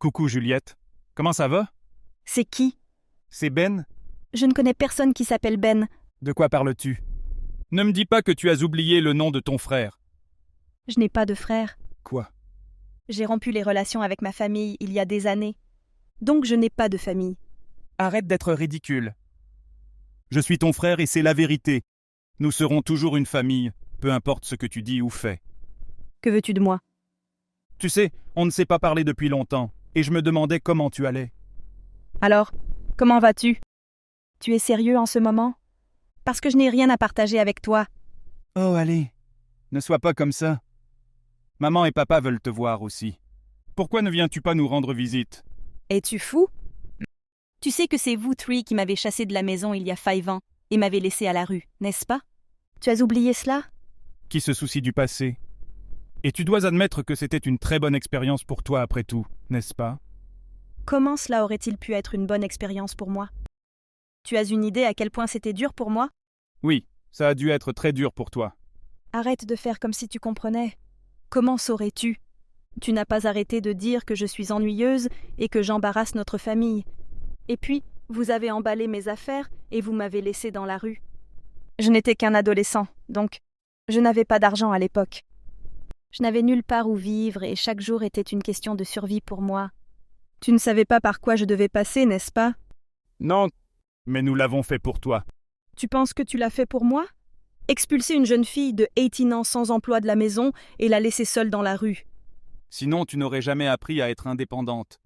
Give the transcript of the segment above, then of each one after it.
Coucou Juliette, comment ça va? C'est qui? C'est Ben? Je ne connais personne qui s'appelle Ben. De quoi parles-tu? Ne me dis pas que tu as oublié le nom de ton frère. Je n'ai pas de frère. Quoi? J'ai rompu les relations avec ma famille il y a des années. Donc je n'ai pas de famille. Arrête d'être ridicule. Je suis ton frère et c'est la vérité. Nous serons toujours une famille, peu importe ce que tu dis ou fais. Que veux-tu de moi? Tu sais, on ne s'est pas parlé depuis longtemps, et je me demandais comment tu allais. Alors, comment vas-tu? Tu es sérieux en ce moment? Parce que je n'ai rien à partager avec toi. Oh allez, ne sois pas comme ça. Maman et papa veulent te voir aussi. Pourquoi ne viens-tu pas nous rendre visite? Es-tu fou? Tu sais que c'est vous, Tree, qui m'avez chassé de la maison il y a 5 ans et m'avez laissé à la rue, n'est-ce pas? Tu as oublié cela? Qui se soucie du passé? Et tu dois admettre que c'était une très bonne expérience pour toi après tout, n'est-ce pas? Comment cela aurait-il pu être une bonne expérience pour moi? Tu as une idée à quel point c'était dur pour moi? Oui, ça a dû être très dur pour toi. Arrête de faire comme si tu comprenais. Comment saurais-tu? Tu n'as pas arrêté de dire que je suis ennuyeuse et que j'embarrasse notre famille. Et puis, vous avez emballé mes affaires et vous m'avez laissée dans la rue. Je n'étais qu'un adolescent, donc je n'avais pas d'argent à l'époque. Je n'avais nulle part où vivre et chaque jour était une question de survie pour moi. Tu ne savais pas par quoi je devais passer, n'est-ce pas? Non, mais nous l'avons fait pour toi. Tu penses que tu l'as fait pour moi? Expulser une jeune fille de 18 ans sans emploi de la maison et la laisser seule dans la rue. Sinon, tu n'aurais jamais appris à être indépendante.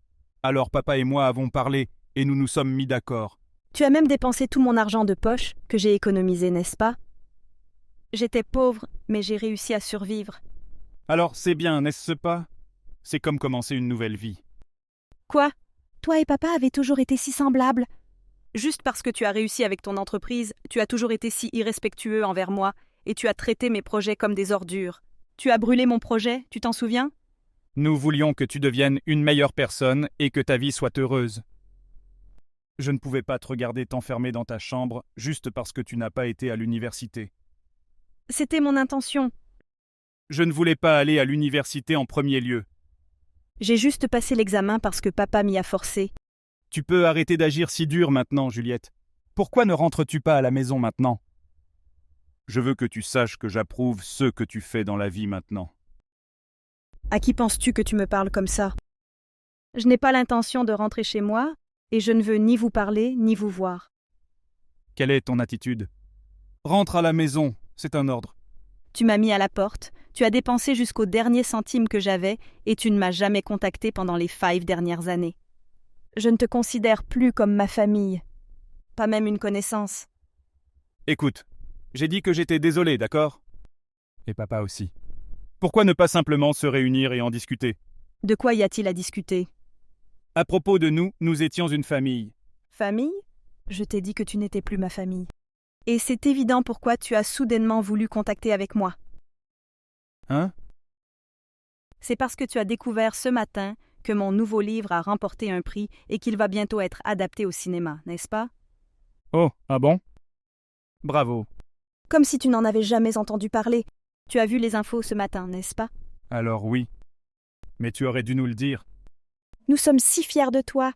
Alors papa et moi avons parlé, et nous nous sommes mis d'accord. Tu as même dépensé tout mon argent de poche que j'ai économisé, n'est-ce pas? J'étais pauvre, mais j'ai réussi à survivre. Alors c'est bien, n'est-ce pas? C'est comme commencer une nouvelle vie. Quoi? Toi et papa avez toujours été si semblables. Juste parce que tu as réussi avec ton entreprise, tu as toujours été si irrespectueux envers moi, et tu as traité mes projets comme des ordures. Tu as brûlé mon projet, tu t'en souviens? Nous voulions que tu deviennes une meilleure personne et que ta vie soit heureuse. Je ne pouvais pas te regarder t'enfermer dans ta chambre juste parce que tu n'as pas été à l'université. C'était mon intention. Je ne voulais pas aller à l'université en premier lieu. J'ai juste passé l'examen parce que papa m'y a forcé. Tu peux arrêter d'agir si dur maintenant, Juliette. Pourquoi ne rentres-tu pas à la maison maintenant? Je veux que tu saches que j'approuve ce que tu fais dans la vie maintenant. À qui penses-tu que tu me parles comme ça? Je n'ai pas l'intention de rentrer chez moi, et je ne veux ni vous parler, ni vous voir. Quelle est ton attitude? Rentre à la maison, c'est un ordre. Tu m'as mis à la porte, tu as dépensé jusqu'au dernier centime que j'avais, et tu ne m'as jamais contacté pendant les 5 dernières années. Je ne te considère plus comme ma famille, pas même une connaissance. Écoute, j'ai dit que j'étais désolé, d'accord? Et papa aussi. Pourquoi ne pas simplement se réunir et en discuter? De quoi y a-t-il à discuter? À propos de nous, nous étions une famille. Famille? Je t'ai dit que tu n'étais plus ma famille. Et c'est évident pourquoi tu as soudainement voulu contacter avec moi. Hein? C'est parce que tu as découvert ce matin que mon nouveau livre a remporté un prix et qu'il va bientôt être adapté au cinéma, n'est-ce pas? Oh, ah bon? Bravo. Comme si tu n'en avais jamais entendu parler. Tu as vu les infos ce matin, n'est-ce pas? Alors oui. Mais tu aurais dû nous le dire. Nous sommes si fiers de toi.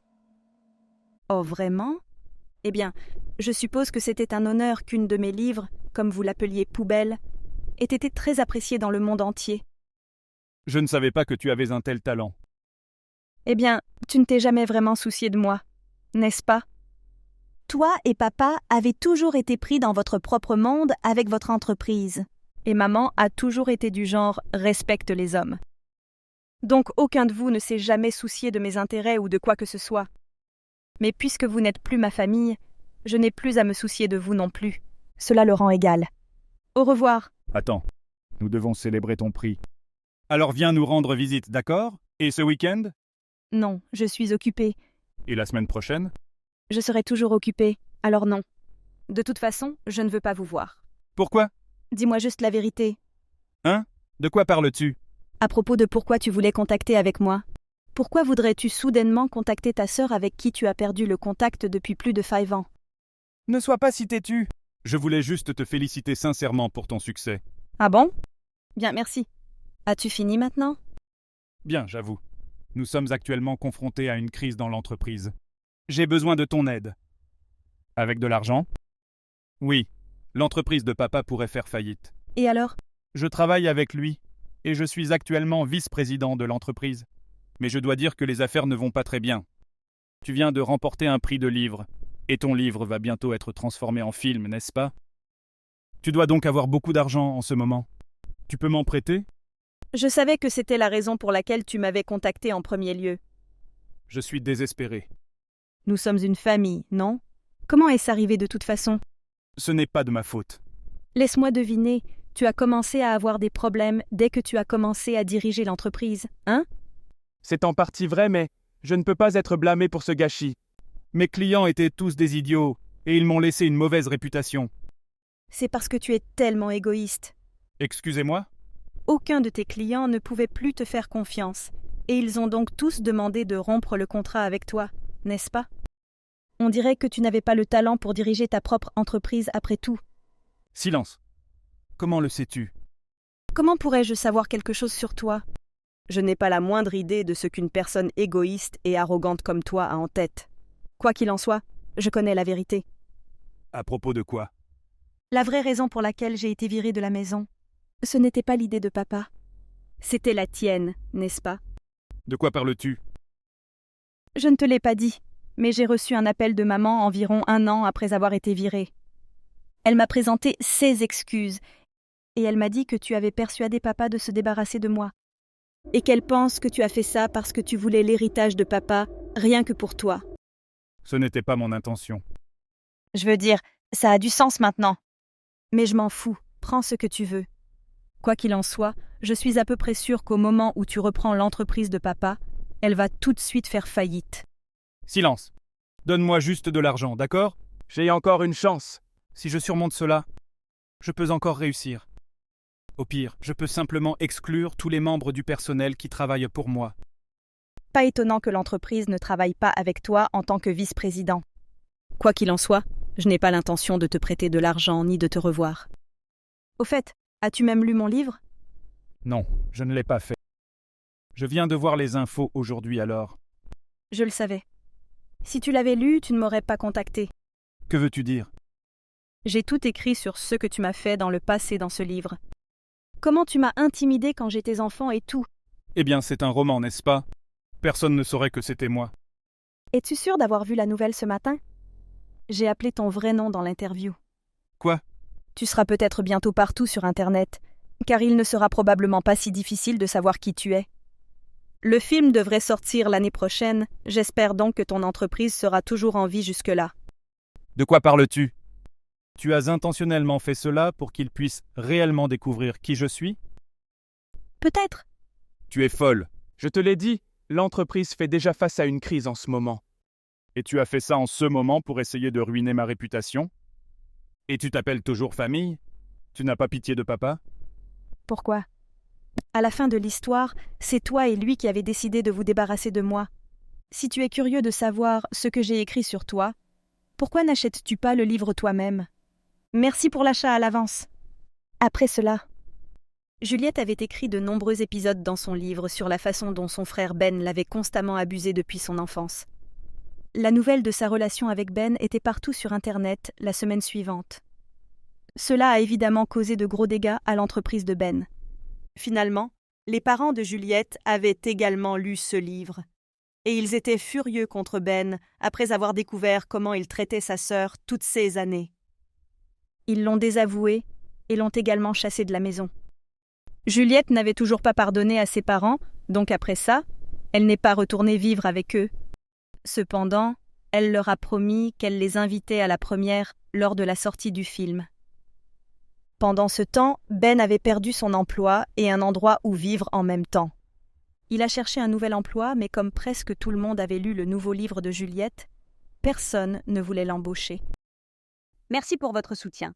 Oh, vraiment? Eh bien, je suppose que c'était un honneur qu'une de mes livres, comme vous l'appeliez poubelle, ait été très appréciée dans le monde entier. Je ne savais pas que tu avais un tel talent. Eh bien, tu ne t'es jamais vraiment soucié de moi, n'est-ce pas? Toi et papa avez toujours été pris dans votre propre monde avec votre entreprise. Et maman a toujours été du genre « respecte les hommes ». Donc aucun de vous ne s'est jamais soucié de mes intérêts ou de quoi que ce soit. Mais puisque vous n'êtes plus ma famille, je n'ai plus à me soucier de vous non plus. Cela le rend égal. Au revoir. Attends, nous devons célébrer ton prix. Alors viens nous rendre visite, d'accord? Et ce week-end? Non, je suis occupée. Et la semaine prochaine? Je serai toujours occupée, alors non. De toute façon, je ne veux pas vous voir. Pourquoi? Dis-moi juste la vérité. Hein? De quoi parles-tu? À propos de pourquoi tu voulais contacter avec moi. Pourquoi voudrais-tu soudainement contacter ta sœur avec qui tu as perdu le contact depuis plus de 5 ans? Ne sois pas si têtu. Je voulais juste te féliciter sincèrement pour ton succès. Ah bon? Bien, merci. As-tu fini maintenant? Bien, j'avoue. Nous sommes actuellement confrontés à une crise dans l'entreprise. J'ai besoin de ton aide. Avec de l'argent? Oui, l'entreprise de papa pourrait faire faillite. Et alors? Je travaille avec lui et je suis actuellement vice-président de l'entreprise. Mais je dois dire que les affaires ne vont pas très bien. Tu viens de remporter un prix de livre et ton livre va bientôt être transformé en film, n'est-ce pas? Tu dois donc avoir beaucoup d'argent en ce moment. Tu peux m'en prêter? Je savais que c'était la raison pour laquelle tu m'avais contacté en premier lieu. Je suis désespéré. Nous sommes une famille, non? Comment est-ce arrivé de toute façon? Ce n'est pas de ma faute. Laisse-moi deviner, tu as commencé à avoir des problèmes dès que tu as commencé à diriger l'entreprise, hein? C'est en partie vrai, mais je ne peux pas être blâmé pour ce gâchis. Mes clients étaient tous des idiots et ils m'ont laissé une mauvaise réputation. C'est parce que tu es tellement égoïste. Excusez-moi? Aucun de tes clients ne pouvait plus te faire confiance, et ils ont donc tous demandé de rompre le contrat avec toi, n'est-ce pas? On dirait que tu n'avais pas le talent pour diriger ta propre entreprise après tout. Silence. Comment le sais-tu? Comment pourrais-je savoir quelque chose sur toi? Je n'ai pas la moindre idée de ce qu'une personne égoïste et arrogante comme toi a en tête. Quoi qu'il en soit, je connais la vérité. À propos de quoi? La vraie raison pour laquelle j'ai été virée de la maison, ce n'était pas l'idée de papa. C'était la tienne, n'est-ce pas? De quoi parles-tu? Je ne te l'ai pas dit, mais j'ai reçu un appel de maman environ 1 an après avoir été virée. Elle m'a présenté ses excuses, et elle m'a dit que tu avais persuadé papa de se débarrasser de moi, et qu'elle pense que tu as fait ça parce que tu voulais l'héritage de papa, rien que pour toi. Ce n'était pas mon intention. Je veux dire, ça a du sens maintenant. Mais je m'en fous, prends ce que tu veux. Quoi qu'il en soit, je suis à peu près sûre qu'au moment où tu reprends l'entreprise de papa, elle va tout de suite faire faillite. Silence. Donne-moi juste de l'argent, d'accord? J'ai encore une chance. Si je surmonte cela, je peux encore réussir. Au pire, je peux simplement exclure tous les membres du personnel qui travaillent pour moi. Pas étonnant que l'entreprise ne travaille pas avec toi en tant que vice-président. Quoi qu'il en soit, je n'ai pas l'intention de te prêter de l'argent ni de te revoir. Au fait, as-tu même lu mon livre? Non, je ne l'ai pas fait. Je viens de voir les infos aujourd'hui alors. Je le savais. Si tu l'avais lu, tu ne m'aurais pas contacté. Que veux-tu dire? J'ai tout écrit sur ce que tu m'as fait dans le passé dans ce livre. Comment tu m'as intimidé quand j'étais enfant et tout. Eh bien, c'est un roman, n'est-ce pas? Personne ne saurait que c'était moi. Es-tu sûr d'avoir vu la nouvelle ce matin? J'ai appelé ton vrai nom dans l'interview. Quoi? Tu seras peut-être bientôt partout sur Internet, car il ne sera probablement pas si difficile de savoir qui tu es. Le film devrait sortir l'année prochaine, j'espère donc que ton entreprise sera toujours en vie jusque-là. De quoi parles-tu? Tu as intentionnellement fait cela pour qu'ils puissent réellement découvrir qui je suis? Peut-être. Tu es folle. Je te l'ai dit, l'entreprise fait déjà face à une crise en ce moment. Et tu as fait ça en ce moment pour essayer de ruiner ma réputation? Et tu t'appelles toujours famille? Tu n'as pas pitié de papa? Pourquoi? À la fin de l'histoire, c'est toi et lui qui avez décidé de vous débarrasser de moi. Si tu es curieux de savoir ce que j'ai écrit sur toi, pourquoi n'achètes-tu pas le livre toi-même? Merci pour l'achat à l'avance. Après cela, Juliette avait écrit de nombreux épisodes dans son livre sur la façon dont son frère Ben l'avait constamment abusée depuis son enfance. La nouvelle de sa relation avec Ben était partout sur Internet la semaine suivante. Cela a évidemment causé de gros dégâts à l'entreprise de Ben. Finalement, les parents de Juliette avaient également lu ce livre. Et ils étaient furieux contre Ben après avoir découvert comment il traitait sa sœur toutes ces années. Ils l'ont désavoué et l'ont également chassé de la maison. Juliette n'avait toujours pas pardonné à ses parents, donc après ça, elle n'est pas retournée vivre avec eux. Cependant, elle leur a promis qu'elle les invitait à la première lors de la sortie du film. Pendant ce temps, Ben avait perdu son emploi et un endroit où vivre en même temps. Il a cherché un nouvel emploi, mais comme presque tout le monde avait lu le nouveau livre de Juliette, personne ne voulait l'embaucher. Merci pour votre soutien.